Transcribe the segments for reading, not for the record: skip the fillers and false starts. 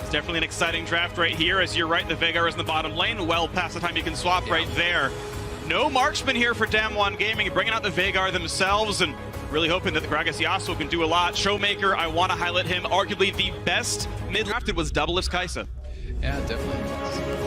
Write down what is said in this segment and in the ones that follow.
It's definitely an exciting draft right here, as you're right, the Veigar is in the bottom lane, well past the time you can swap right there. No marksman here for Damwon Gaming, bringing out the Veigar themselves, and really hoping that the Gragas Yasuo can do a lot. Showmaker, I want to highlight him, arguably the best mid-drafted was Doublelift's Kai'Sa. Yeah, definitely.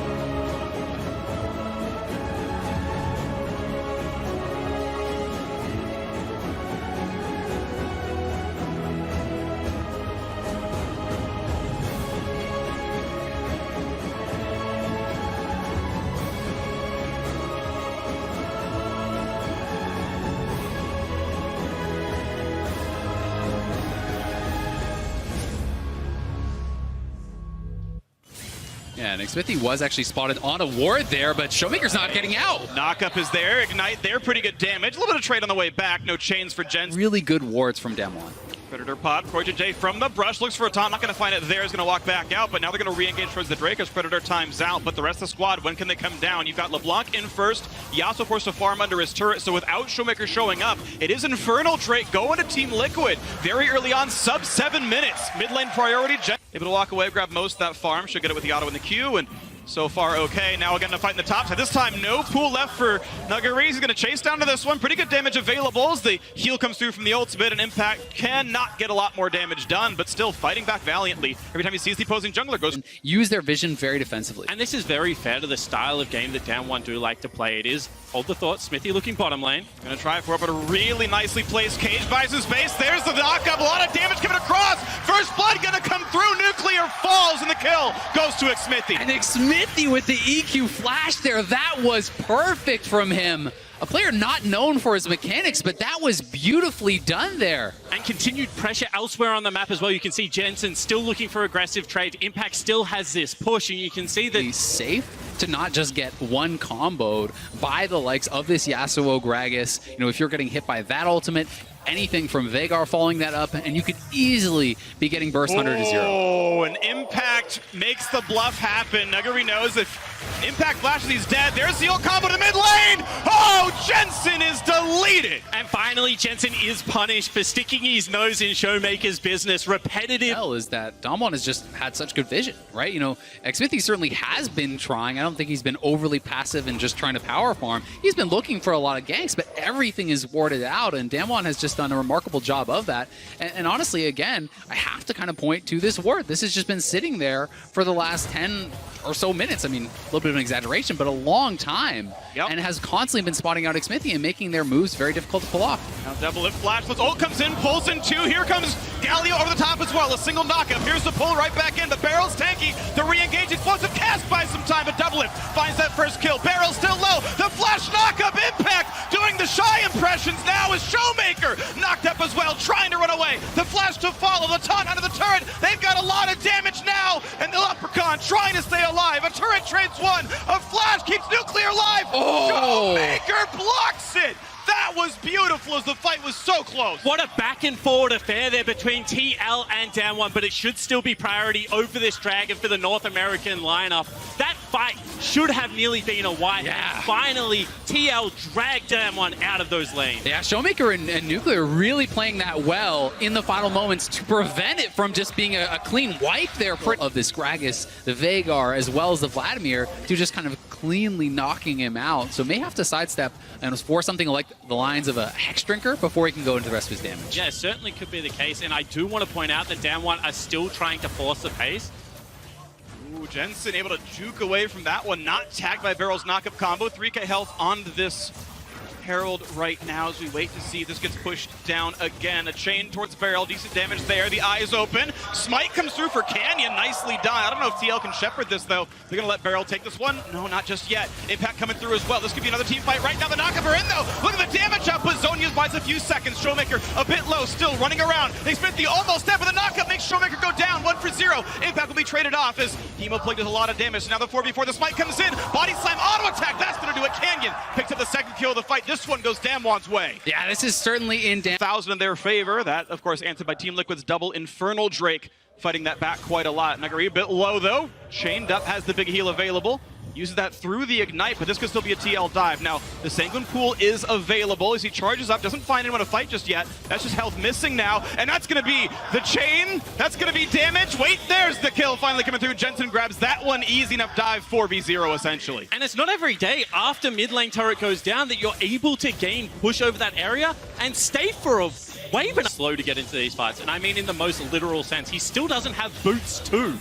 Yeah, and Xmithie was actually spotted on a ward there, but Showmaker's not getting out. Knockup is there, Ignite there, pretty good damage. A little bit of trade on the way back, no chains for Jensen. Really good wards from Damwon. Predator pod, J from the brush, looks for a taunt, not going to find it there, is going to walk back out, but now they're going to re-engage towards the Drake as Predator times out, but the rest of the squad, when can they come down? You've got LeBlanc in first, Yasuo forced to farm under his turret, so without Showmaker showing up, it is Infernal Drake going to Team Liquid, very early on, sub 7 minutes, mid lane priority, Jen able to walk away, grab most of that farm, should get it with the auto in the queue, and so far, okay. Now again to fight in the top side. This time, no pool left for Nuggeries. He's going to chase down to this one. Pretty good damage available as the heal comes through from the ultimate, and Impact cannot get a lot more damage done, but still fighting back valiantly. Every time he sees the opposing jungler, goes... Use their vision very defensively. And this is very fair to the style of game that Damwon do like to play. It is, hold the thought, Xmithie looking bottom lane. Going to try for it, but a really nicely placed cage buys his base. There's the knockup. A lot of damage coming across. First blood going to come through. Nuclear falls, and the kill goes to Xmithie. And Xmithie with the EQ flash there, that was perfect from him. A player not known for his mechanics, but that was beautifully done there. And continued pressure elsewhere on the map as well. You can see Jensen still looking for aggressive trade. Impact still has this push, and you can see that he's safe to not just get one comboed by the likes of this Yasuo Gragas. You know, if you're getting hit by that ultimate, anything from Veigar following that up, and you could easily be getting burst 100 to 0. Oh, and Impact makes the bluff happen. Nuggery knows that Impact flashes, he's dead. There's the old combo to mid lane. Oh, Jensen is deleted. And finally, Jensen is punished for sticking his nose in Showmaker's business. Repetitive. Hell is that Damwon has just had such good vision, right? You know, Xmithie certainly has been trying. I don't think he's been overly passive and just trying to power farm. He's been looking for a lot of ganks, but everything is warded out, and Damwon has just done a remarkable job of that. And honestly, again, I have to kind of point to this ward. This has just been sitting there for the last 10 or so minutes. I mean, a little bit of an exaggeration, but a long time. Yep. And has constantly been spotting out Xmithie and making their moves very difficult to pull off. Now Doublelift flash, ult comes in, pulls in two. Here comes Galio over the top as well. A single knockup. Here's the pull right back in, but Barrel's tanky. The re-engage, explosive cast buys some time, but Doublelift finds that first kill. Barrel's still low. The flash knockup, Impact doing the shy impressions now is Showmaker. Knocked up as well, trying to run away. The flash to follow, the taunt under the turret. They've got a lot of damage now, and the Leprechaun trying to stay alive. A turret trades one. A flash keeps Nuclear alive. Oh. Showmaker blocks it. That was beautiful as the fight was so close. What a back and forward affair there between TL and Damwon, but it should still be priority over this Dragon for the North American lineup. That fight should have nearly been a wipe. Yeah. Finally, TL dragged Damwon out of those lanes. Yeah, Showmaker and Nuclear really playing that well in the final moments to prevent it from just being a clean wipe there of this Gragas, the Veigar, as well as the Vladimir, to just kind of cleanly knocking him out. So may have to sidestep and force something like the lines of a Hex Drinker before he can go into the rest of his damage. Yeah, certainly could be the case, and I do want to point out that Damwon are still trying to force the pace. Ooh, Jensen able to juke away from that one, not tagged by Barrel's knockup combo. 3k health on this Herald right now as we wait to see if this gets pushed down again. A chain towards Barrel, decent damage there. The eyes open. Smite comes through for Canyon, nicely done. I don't know if TL can shepherd this though. They're gonna let Barrel take this one? No, not just yet. Impact coming through as well. This could be another team fight right now. The knockup are in though. Look at the damage output. Zonia's buys a few seconds. Showmaker a bit low, still running around. They spent the almost dead, but the knockup makes Showmaker go down 1-0. Impact will be traded off as Hemo Plague does a lot of damage. So now the 4v4, the Smite comes in. Body slam, auto attack. That's gonna do it. Canyon picks up the second kill of the fight. This one goes Damwon's way. Yeah, this is certainly in Damwon. 1,000 in their favor. That, of course, answered by Team Liquid's double Infernal Drake, fighting that back quite a lot. Nuggery a bit low, though. Chained up, has the big heal available. Uses that through the Ignite, but this could still be a TL dive. Now, the Sanguine Pool is available as he charges up, doesn't find anyone to fight just yet. That's just health missing now, and that's going to be the chain. That's going to be damage. Wait, there's the kill finally coming through. Jensen grabs that one. Easy enough dive, 4v0 essentially. And it's not every day after mid lane turret goes down that you're able to gain push over that area and stay for a wave and slow to get into these fights. And I mean in the most literal sense. He still doesn't have boots 2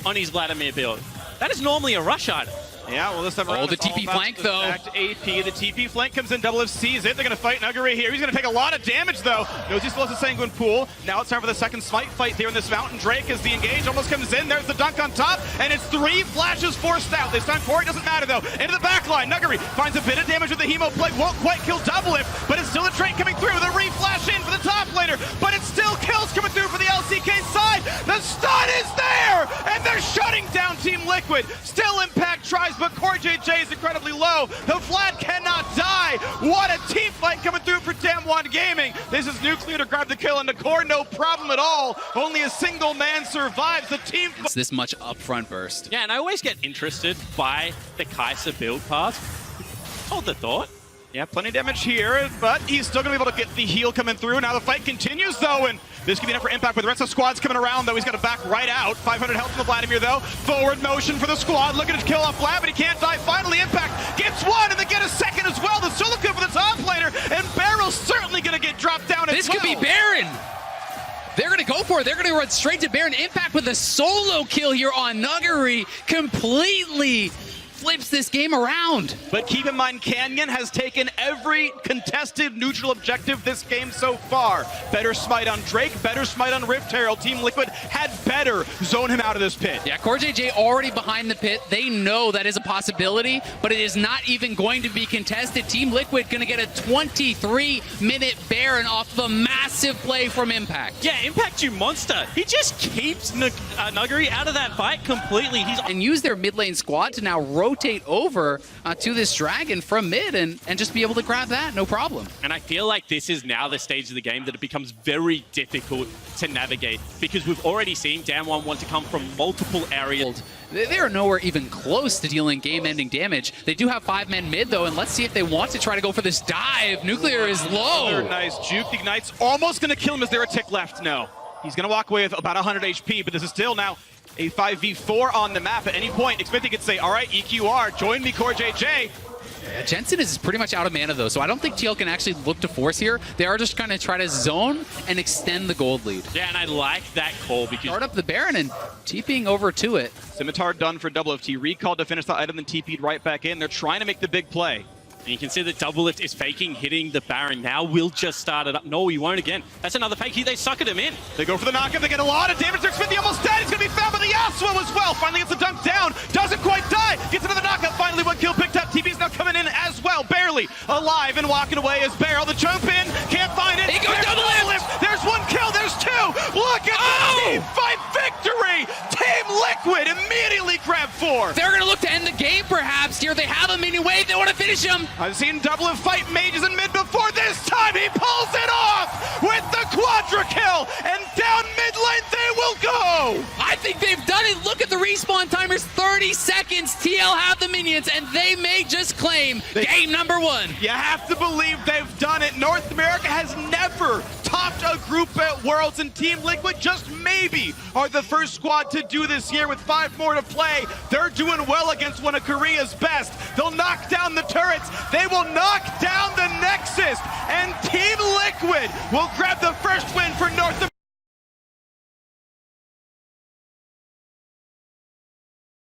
on his Vladimir build. That is normally a rush item. Yeah, well, this time around, the TP flank, though. Back to AP. The TP flank comes in. Double F sees it. They're going to fight Nuguri here. He's going to take a lot of damage, though. Knows he still has a Sanguine Pool. Now it's time for the second smite fight here in this mountain. Drake, as the engage almost comes in. There's the dunk on top, and it's 3 flashes forced out. This time Corey doesn't matter, though. Into the back line. Nuguri finds a bit of damage with the Hemo Plague. Won't quite kill Double F, but it's still a Drake coming through. The reflash in for the top laner, but it's still kills coming through for the LCK side. The stun is there, and they're shutting down Team Liquid. Still Impact tries, but Core JJ is incredibly low. The Vlad cannot die. What a team fight coming through for Damwon Gaming. This is Nuclear to grab the kill, and the Core, no problem at all. Only a single man survives. The team. It's this much upfront burst. Yeah, and I always get interested by the Kai'Sa build path. Hold the thought. Yeah, plenty of damage here, but he's still going to be able to get the heal coming through. Now the fight continues, though, and this could be enough for Impact, but the rest of the squad's coming around, though. He's got to back right out. 500 health from the Vladimir, though. Forward motion for the squad, looking to kill off Vlad, but he can't die. Finally, Impact gets one, and they get a second as well. The Silica for the top laner, and Barrel's certainly going to get dropped down as well. This could be Baron. They're going to go for it. They're going to run straight to Baron. Impact with a solo kill here on Nuguri. Completely flips this game around. But keep in mind, Canyon has taken every contested neutral objective this game so far. Better smite on Drake, better smite on Rift Herald. Team Liquid had better zone him out of this pit. Yeah, Core JJ already behind the pit. They know that is a possibility, but it is not even going to be contested. Team Liquid going to get a 23-minute Baron off of a massive play from Impact. Yeah, Impact, you monster. He just keeps Nuguri out of that fight completely. And use their mid lane squad to now rotate over to this dragon from mid and just be able to grab that, no problem. And I feel like this is now the stage of the game that it becomes very difficult to navigate because we've already seen Damwon want to come from multiple areas. They are nowhere even close to dealing game-ending damage. They do have 5 men mid, though, and let's see if they want to try to go for this dive. Nuclear is low. Another nice juke. Ignite's almost going to kill him. Is there a tick left? No. He's going to walk away with about 100 HP, but this is still now a 5v4 on the map. At any point, Xfinity could say, all right, EQR, join me, Core JJ. Jensen is pretty much out of mana, though, so I don't think TL can actually look to force here. They are just going to try to zone and extend the gold lead. Yeah, and I like that call because... Start up the Baron and TPing over to it. Scimitar done for Double FT. Recalled to finish the item, then TP'd right back in. They're trying to make the big play. And you can see that Double Lift is faking, hitting the Baron. Now we'll just start it up. No, he won't again. That's another fake. They suckered him in. They go for the knockup. They get a lot of damage. They're Xfinity almost dead. He's going to be found by the Yasuo as well. Finally gets the dunk down. Doesn't quite die. Gets another knockup. Finally, one kill picked up. TP's now coming in as well. Barely alive and walking away as Barrel. The jump in. Can't find it. He goes Double Lift. There's one kill. There's 2. Look at the team fight victory. Team Liquid immediately grab 4. They're going to look to end the game, perhaps. Here they have a mini wave. They want to finish him. I've seen Double Lift fight mages in mid before. This time he pulls it off with the quadra kill, and down mid lane they will go. I think they've done it. Look at the respawn timers, 30 seconds. TL have the minions, and they may just claim game number 1. You have to believe they've done it. North America has never topped a group at Worlds, and Team Liquid just maybe are the first squad to do this year with 5 more to play. They're doing well against one of Korea's best. They'll knock down the turrets. They will knock down the Nexus, and Team Liquid will grab the first win